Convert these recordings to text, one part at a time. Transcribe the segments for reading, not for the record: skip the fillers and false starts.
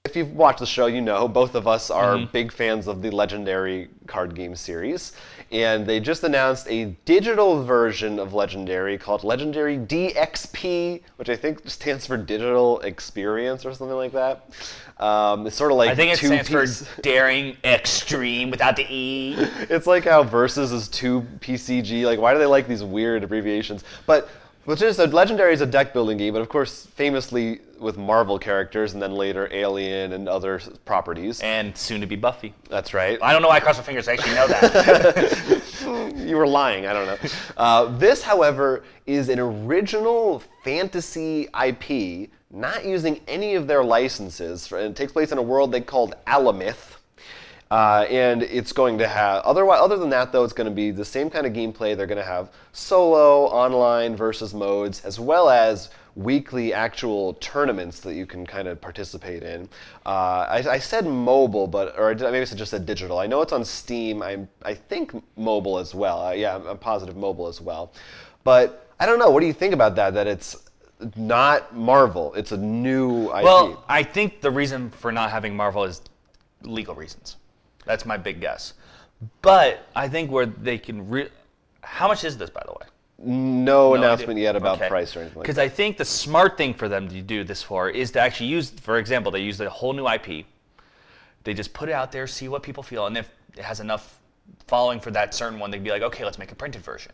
If you've watched the show, you know both of us are big fans of the Legendary card game series. And they just announced a digital version of Legendary called Legendary DXP, which I think stands for Digital Experience or something like that. It's sort of like I think it stands for Daring Extreme without the E. It's like how Versus is 2PCG. Like, why do they like these weird abbreviations? But which is, Legendary is a deck building game, but of course, famously with Marvel characters, and then later Alien and other properties. And soon to be Buffy. That's right. I don't know why I crossed my fingers. I actually know that. You were lying. I don't know. This, however, is an original fantasy IP, not using any of their licenses. It takes place in a world they called Alamith. And it's going to have, other than that though, it's going to be the same kind of gameplay. They're going to have solo, online versus modes, as well as weekly actual tournaments that you can kind of participate in. I said mobile, or maybe I just said digital. I know it's on Steam. I think mobile as well. Yeah, I'm positive mobile as well. But I don't know. What do you think about that? That it's not Marvel. It's a new IP. Well, I think the reason for not having Marvel is legal reasons. That's my big guess. But I think where they can... How much is this, by the way? No announcement yet about price or anything like that. Because I think the smart thing for them to do this for is to actually use, for example, they use a whole new IP. They just put it out there, see what people feel, and if it has enough following for that certain one, they'd be like, okay, let's make a printed version.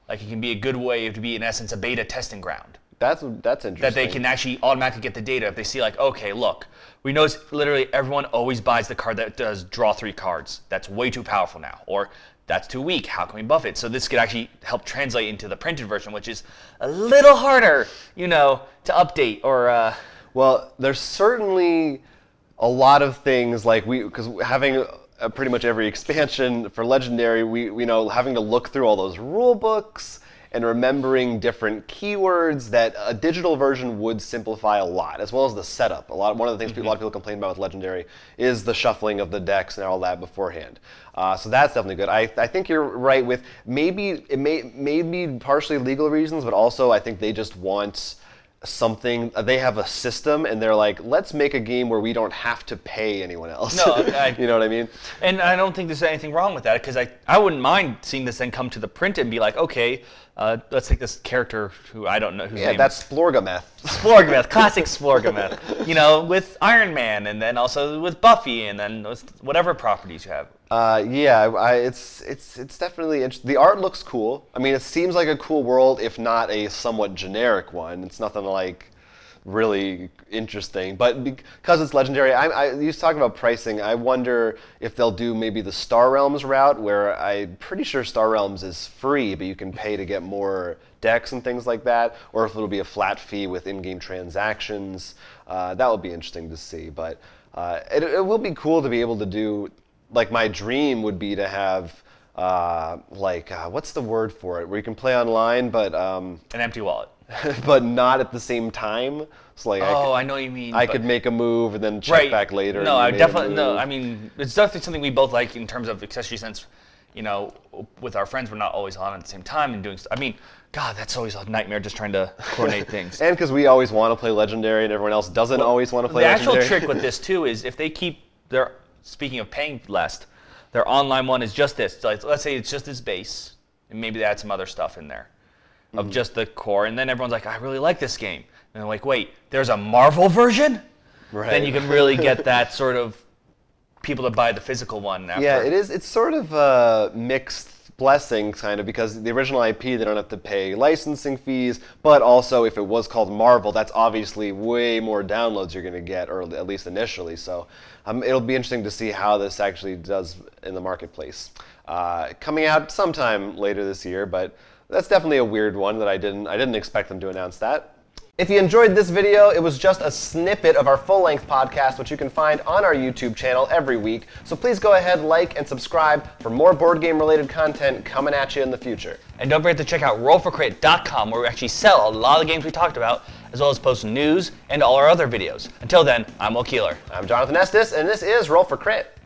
Like, it can be a good way to be, in essence, a beta testing ground. That's interesting. That they can actually automatically get the data if they see, like, okay, look, we notice literally everyone always buys the card that does draw 3 cards. That's way too powerful now. Or that's too weak. How can we buff it? So this could actually help translate into the printed version, which is a little harder, you know, to update or... Well, there's certainly a lot of things like because having pretty much every expansion for Legendary, we know having to look through all those rule books and remembering different keywords, that a digital version would simplify a lot, as well as the setup. One of the things a lot of people complain about with Legendary is the shuffling of the decks and all that beforehand. So that's definitely good. I think you're right with maybe it may be partially legal reasons, but also I think they just want something. They have a system, and they're like, let's make a game where we don't have to pay anyone else. No, you know what I mean? And I don't think there's anything wrong with that, because I wouldn't mind seeing this then come to the print and be like, okay, let's take this character who I don't know whose name. Yeah, that's Splorgameth. Splorgameth, classic Splorgameth. You know, with Iron Man, and then also with Buffy, and then with whatever properties you have. Yeah, it's definitely interesting. The art looks cool. I mean, it seems like a cool world, if not a somewhat generic one. It's nothing like really interesting, but because it's Legendary, you talk about pricing. I wonder if they'll do maybe the Star Realms route, where I'm pretty sure Star Realms is free, but you can pay to get more decks and things like that, or if it'll be a flat fee with in-game transactions. That will be interesting to see, but it will be cool to be able to do. Like, my dream would be to have, what's the word for it? Where you can play online, but... an empty wallet. But not at the same time. So like, I know what you mean. I could make a move and then check back later. No, I definitely, no, I mean, it's definitely something we both like in terms of accessory, since, you know, with our friends, we're not always on at the same time and doing stuff. I mean, God, that's always a nightmare, just trying to coordinate things. And because we always want to play Legendary and everyone else doesn't always want to play Legendary. The actual trick with this, too, is if they keep their... Speaking of paying less, their online one is just this. Like, let's say it's just this base, and maybe they add some other stuff in there of just the core, and then everyone's like, I really like this game. And they're like, wait, there's a Marvel version? Right. Then you can really get that sort of people to buy the physical one after. Yeah, it is. It's sort of a mixed blessing, kind of, because the original IP, they don't have to pay licensing fees, but also if it was called Marvel, that's obviously way more downloads you're going to get, or at least initially. So it'll be interesting to see how this actually does in the marketplace. Coming out sometime later this year, but that's definitely a weird one that I didn't expect them to announce that. If you enjoyed this video, it was just a snippet of our full-length podcast, which you can find on our YouTube channel every week. So please go ahead, like, and subscribe for more board game-related content coming at you in the future. And don't forget to check out RollForCrit.com, where we actually sell a lot of the games we talked about, as well as post news and all our other videos. Until then, I'm Will Keeler. I'm Jonathan Estes, and this is Roll for Crit.